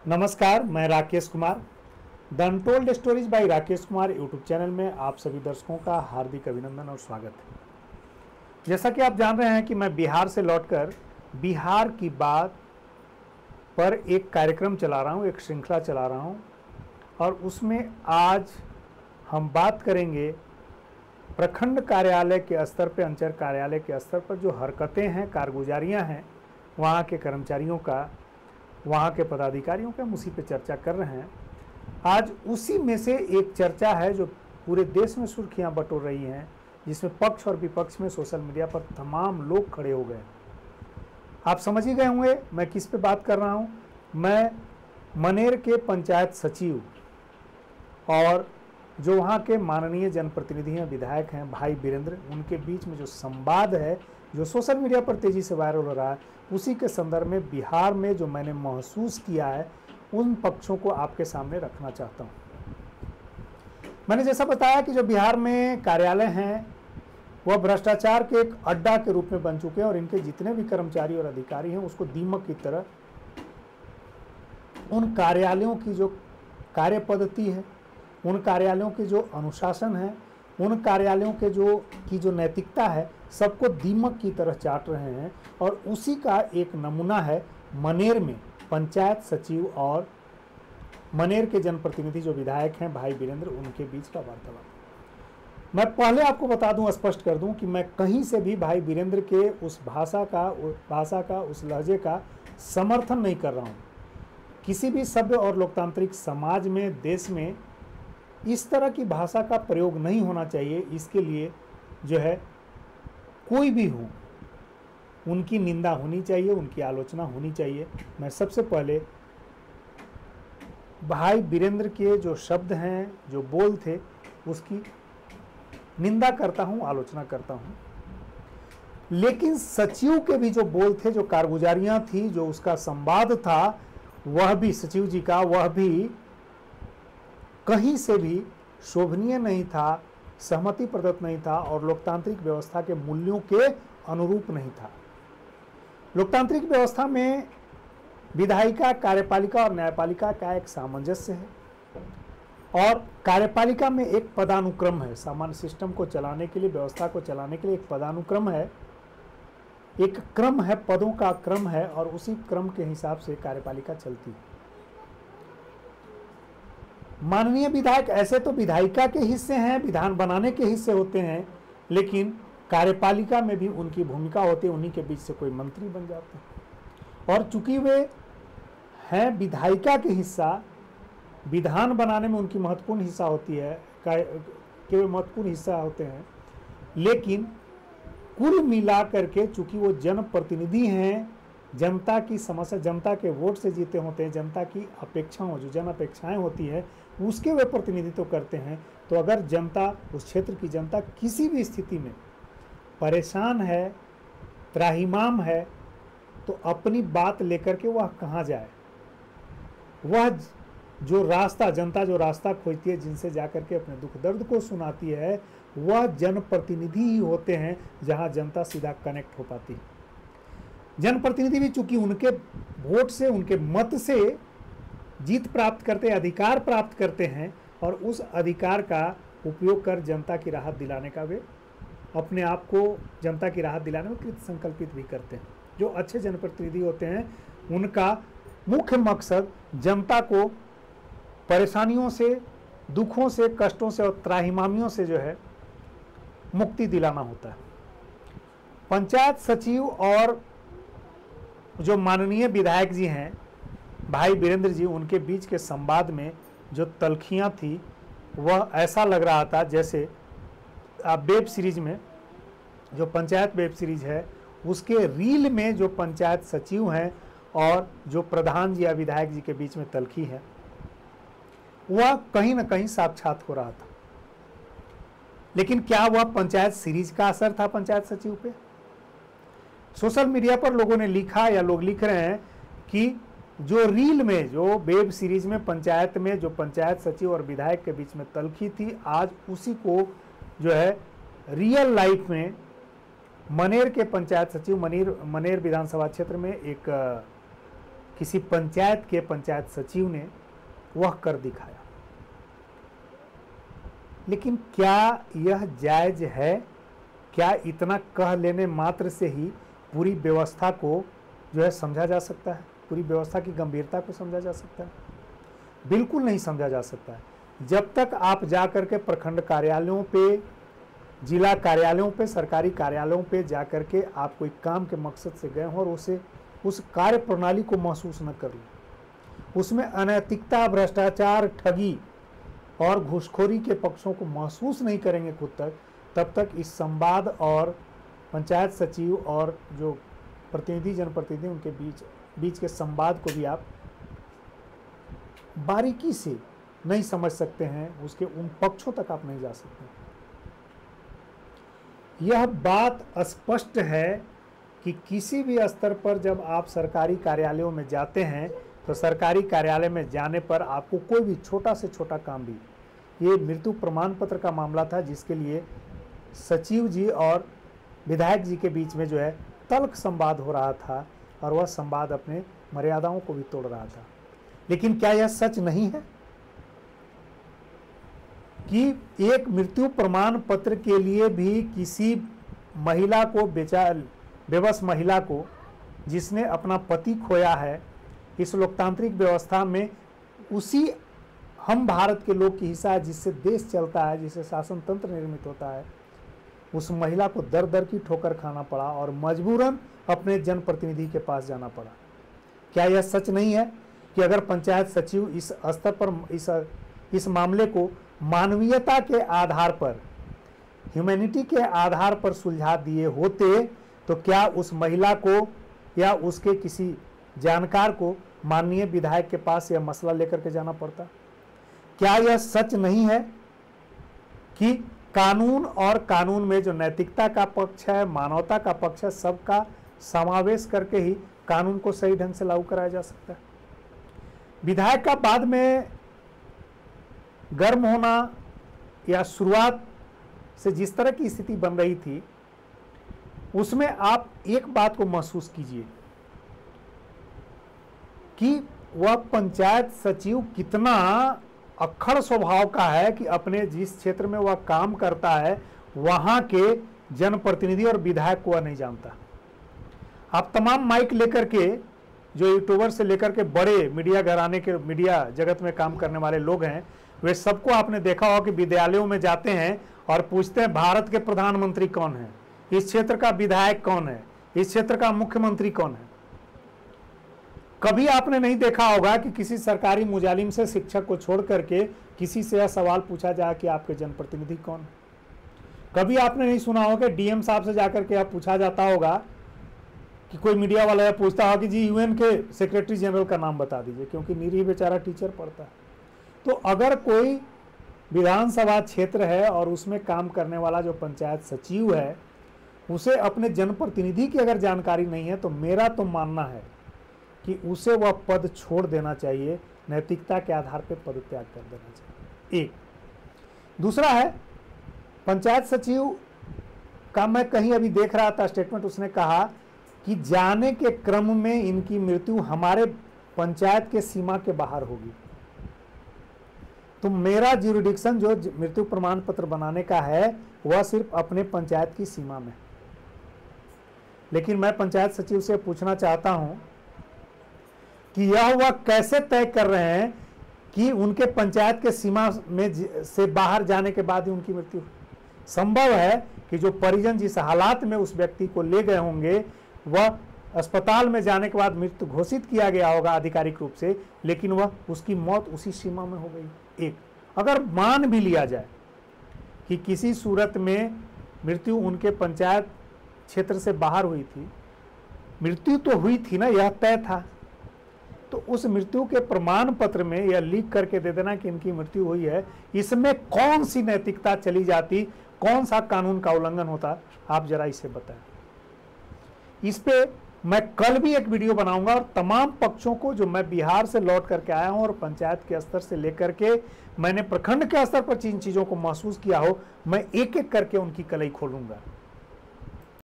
नमस्कार, मैं Rakesh Kumar. The untold stories bye Rakesh Kumar YouTube channel में आप सभी दर्शकों का हार्दिक अभिनंदन और स्वागत है। जैसा कि आप जान रहे हैं कि मैं बिहार से लौटकर बिहार की बात पर एक कार्यक्रम चला रहा हूं, एक श्रृंखला चला रहा हूं और उसमें आज हम बात करेंगे प्रखंड कार्यालय के स्तर पर, अंचल कार्यालय के स्तर पर जो हरकतें हैं, कारगुजारियाँ हैं वहाँ के कर्मचारियों का, वहाँ के पदाधिकारियों का, हम उसी पे चर्चा कर रहे हैं। आज उसी में से एक चर्चा है जो पूरे देश में सुर्खियां बटोर रही हैं, जिसमें पक्ष और विपक्ष में सोशल मीडिया पर तमाम लोग खड़े हो गए। आप समझ ही गए होंगे मैं किस पे बात कर रहा हूं। मैं मनेर के पंचायत सचिव और जो वहाँ के माननीय जनप्रतिनिधि हैं, विधायक हैं भाई वीरेंद्र, उनके बीच में जो संवाद है जो सोशल मीडिया पर तेज़ी से वायरल हो रहा है, उसी के संदर्भ में बिहार में जो मैंने महसूस किया है उन पक्षों को आपके सामने रखना चाहता हूँ। मैंने जैसा बताया कि जो बिहार में कार्यालय हैं वह भ्रष्टाचार के एक अड्डा के रूप में बन चुके हैं और इनके जितने भी कर्मचारी और अधिकारी हैं उसको दीमक की तरह उन कार्यालयों की जो कार्य पद्धति है, उन कार्यालयों के जो अनुशासन है, उन कार्यालयों के जो नैतिकता है, सबको दीमक की तरह चाट रहे हैं। और उसी का एक नमूना है मनेर में पंचायत सचिव और मनेर के जनप्रतिनिधि जो विधायक हैं भाई वीरेंद्र, उनके बीच का वार्तालाप। मैं पहले आपको बता दूं, स्पष्ट कर दूं कि मैं कहीं से भी भाई वीरेंद्र के उस भाषा का उस लहजे का समर्थन नहीं कर रहा हूं। किसी भी सभ्य और लोकतांत्रिक समाज में, देश में इस तरह की भाषा का प्रयोग नहीं होना चाहिए। इसके लिए जो है कोई भी हो, उनकी निंदा होनी चाहिए, उनकी आलोचना होनी चाहिए। मैं सबसे पहले भाई वीरेंद्र के जो शब्द हैं, जो बोल थे, उसकी निंदा करता हूं, आलोचना करता हूं। लेकिन सचिव के भी जो बोल थे, जो कारगुजारियां थी, जो उसका संवाद था, वह भी सचिव जी का, वह भी कहीं से भी शोभनीय नहीं था, सहमति प्रदत्त नहीं था और लोकतांत्रिक व्यवस्था के मूल्यों के अनुरूप नहीं था। लोकतांत्रिक व्यवस्था में विधायिका, कार्यपालिका और न्यायपालिका का एक सामंजस्य है और कार्यपालिका में एक पदानुक्रम है। सामान्य सिस्टम को चलाने के लिए, व्यवस्था को चलाने के लिए एक पदानुक्रम है, एक क्रम है, पदों का क्रम है और उसी क्रम के हिसाब से कार्यपालिका चलती है। माननीय विधायक ऐसे तो विधायिका के हिस्से हैं, विधान बनाने के हिस्से होते हैं, लेकिन कार्यपालिका में भी उनकी भूमिका होती है, उन्हीं के बीच से कोई मंत्री बन जाते हैं। और चूंकि वे हैं विधायिका के हिस्सा, विधान बनाने में उनकी महत्वपूर्ण हिस्सा होती है, के वे महत्वपूर्ण हिस्सा होते हैं, लेकिन कुल मिला करके चूंकि वो जनप्रतिनिधि हैं, जनता की समस्या, जनता के वोट से जीते होते हैं, जनता की अपेक्षाओं, जो जन अपेक्षाएं होती है उसके वे प्रतिनिधित्व करते हैं। तो अगर जनता, उस क्षेत्र की जनता किसी भी स्थिति में परेशान है, त्राहिमाम है, तो अपनी बात लेकर के वह कहाँ जाए? वह जो रास्ता, जनता जो रास्ता खोजती है, जिनसे जाकर के अपने दुख दर्द को सुनाती है, वह जनप्रतिनिधि ही होते हैं, जहाँ जनता सीधा कनेक्ट हो पाती है। जनप्रतिनिधि भी चूंकि उनके वोट से, उनके मत से जीत प्राप्त करते, अधिकार प्राप्त करते हैं और उस अधिकार का उपयोग कर जनता की राहत दिलाने का वे अपने आप को जनता की राहत दिलाने में कृत संकल्पित भी करते हैं। जो अच्छे जनप्रतिनिधि होते हैं उनका मुख्य मकसद जनता को परेशानियों से, दुखों से, कष्टों से और त्राहिमामियों से जो है मुक्ति दिलाना होता है। पंचायत सचिव और जो माननीय विधायक जी हैं भाई वीरेंद्र जी, उनके बीच के संवाद में जो तल्खियाँ थी वह ऐसा लग रहा था जैसे आप वेब सीरीज में, जो पंचायत वेब सीरीज है उसके रील में जो पंचायत सचिव हैं और जो प्रधान जी या विधायक जी के बीच में तल्खी है, वह कहीं ना कहीं साक्षात हो रहा था। लेकिन क्या वह पंचायत सीरीज का असर था पंचायत सचिव पे? सोशल मीडिया पर लोगों ने लिखा या लोग लिख रहे हैं कि जो रील में, जो वेब सीरीज में पंचायत में जो पंचायत सचिव और विधायक के बीच में तल्खी थी, आज उसी को जो है रियल लाइफ में मनेर के पंचायत सचिव, मनेर विधानसभा क्षेत्र में एक किसी पंचायत के पंचायत सचिव ने वह कर दिखाया। लेकिन क्या यह जायज है? क्या इतना कह लेने मात्र से ही पूरी व्यवस्था को जो है समझा जा सकता है? पूरी व्यवस्था की गंभीरता को समझा जा सकता है? बिल्कुल नहीं समझा जा सकता है। जब तक आप जाकर के प्रखंड कार्यालयों पे, जिला कार्यालयों पे, सरकारी कार्यालयों पे जाकर के आप कोई काम के मकसद से गए हों और उस कार्य प्रणाली को महसूस न कर लें, उसमें अनैतिकता, भ्रष्टाचार, ठगी और घूसखोरी के पक्षों को महसूस नहीं करेंगे खुद तक, तब तक इस संवाद और पंचायत सचिव और जो प्रतिनिधि, जनप्रतिनिधि, उनके बीच के संवाद को भी आप बारीकी से नहीं समझ सकते हैं, उसके उन पक्षों तक आप नहीं जा सकते। यह बात स्पष्ट है कि किसी भी स्तर पर जब आप सरकारी कार्यालयों में जाते हैं तो सरकारी कार्यालय में जाने पर आपको कोई भी छोटा से छोटा काम भी, ये मृत्यु प्रमाण पत्र का मामला था जिसके लिए सचिव जी और विधायक जी के बीच में जो है तल्ख संवाद हो रहा था और वह संवाद अपने मर्यादाओं को भी तोड़ रहा था। लेकिन क्या यह सच नहीं है कि एक मृत्यु प्रमाण पत्र के लिए भी किसी महिला को, बेबस महिला को जिसने अपना पति खोया है, इस लोकतांत्रिक व्यवस्था में उसी हम भारत के लोग की हिस्सा है जिससे देश चलता है, जिससे शासन तंत्र निर्मित होता है, उस महिला को दर दर की ठोकर खाना पड़ा और मजबूरन अपने जनप्रतिनिधि के पास जाना पड़ा। क्या यह सच नहीं है कि अगर पंचायत सचिव इस स्तर पर इस मामले को मानवीयता के आधार पर, ह्यूमैनिटी के आधार पर सुलझा दिए होते तो क्या उस महिला को या उसके किसी जानकार को माननीय विधायक के पास यह मसला लेकर के जाना पड़ता? क्या यह सच नहीं है कि कानून और कानून में जो नैतिकता का पक्ष है, मानवता का पक्ष है, सबका समावेश करके ही कानून को सही ढंग से लागू कराया जा सकता है? विधायक का बाद में गर्म होना या शुरुआत से जिस तरह की स्थिति बन रही थी, उसमें आप एक बात को महसूस कीजिए कि वह पंचायत सचिव कितना अक्खड़ स्वभाव का है कि अपने जिस क्षेत्र में वह काम करता है वहां के जनप्रतिनिधि और विधायक को वह नहीं जानता। आप तमाम माइक लेकर के, जो यूट्यूबर से लेकर के बड़े मीडिया घराने के, मीडिया जगत में काम करने वाले लोग हैं, वे सबको आपने देखा होगा कि विद्यालयों में जाते हैं और पूछते हैं भारत के प्रधानमंत्री कौन है, इस क्षेत्र का विधायक कौन है, इस क्षेत्र का मुख्यमंत्री कौन है। कभी आपने नहीं देखा होगा कि किसी सरकारी मुजालिम से, शिक्षक को छोड़ करके किसी से यह सवाल पूछा जाए कि आपके जनप्रतिनिधि कौन है। कभी आपने नहीं सुना होगा कि डीएम साहब से जाकर के यह पूछा जाता होगा कि कोई मीडिया वाला यह पूछता होगा कि जी यूएन के सेक्रेटरी जनरल का नाम बता दीजिए, क्योंकि निरीह बेचारा टीचर पढ़ता है। तो अगर कोई विधानसभा क्षेत्र है और उसमें काम करने वाला जो पंचायत सचिव है, उसे अपने जनप्रतिनिधि की अगर जानकारी नहीं है तो मेरा तो मानना है कि उसे वह पद छोड़ देना चाहिए, नैतिकता के आधार पर पदत्याग कर देना चाहिए। एक दूसरा है, पंचायत सचिव का मैं कहीं अभी देख रहा था स्टेटमेंट, उसने कहा कि जाने के क्रम में इनकी मृत्यु हमारे पंचायत के सीमा के बाहर होगी। तो मेरा ज्यूरिडिक्शन जो मृत्यु प्रमाण पत्र बनाने का है वह सिर्फ अपने पंचायत की सीमा में। लेकिन मैं पंचायत सचिव से पूछना चाहता हूं कि यह वह कैसे तय कर रहे हैं कि उनके पंचायत के सीमा में से बाहर जाने के बाद ही उनकी मृत्यु। संभव है कि जो परिजन जिस हालात में उस व्यक्ति को ले गए होंगे, वह अस्पताल में जाने के बाद मृत्यु घोषित किया गया होगा आधिकारिक रूप से, लेकिन वह उसकी मौत उसी सीमा में हो गई। एक अगर मान भी लिया जाए कि किसी सूरत में मृत्यु उनके पंचायत क्षेत्र से बाहर हुई थी, मृत्यु तो हुई थी ना, यह तय था, तो उस मृत्यु के प्रमाण पत्र में यह लिख करके दे देना कि इनकी मृत्यु हुई है, इसमें कौन सी नैतिकता चली जाती, कौन सा कानून का उल्लंघन होता, आप जरा इसे बताएं। इस पे मैं कल भी एक वीडियो बनाऊंगा और तमाम पक्षों को, जो मैं बिहार से लौट करके आया हूं और पंचायत के स्तर से लेकर के मैंने प्रखंड के स्तर पर जिन चीजों को महसूस किया हो, मैं एक एक करके उनकी कलई खोलूंगा।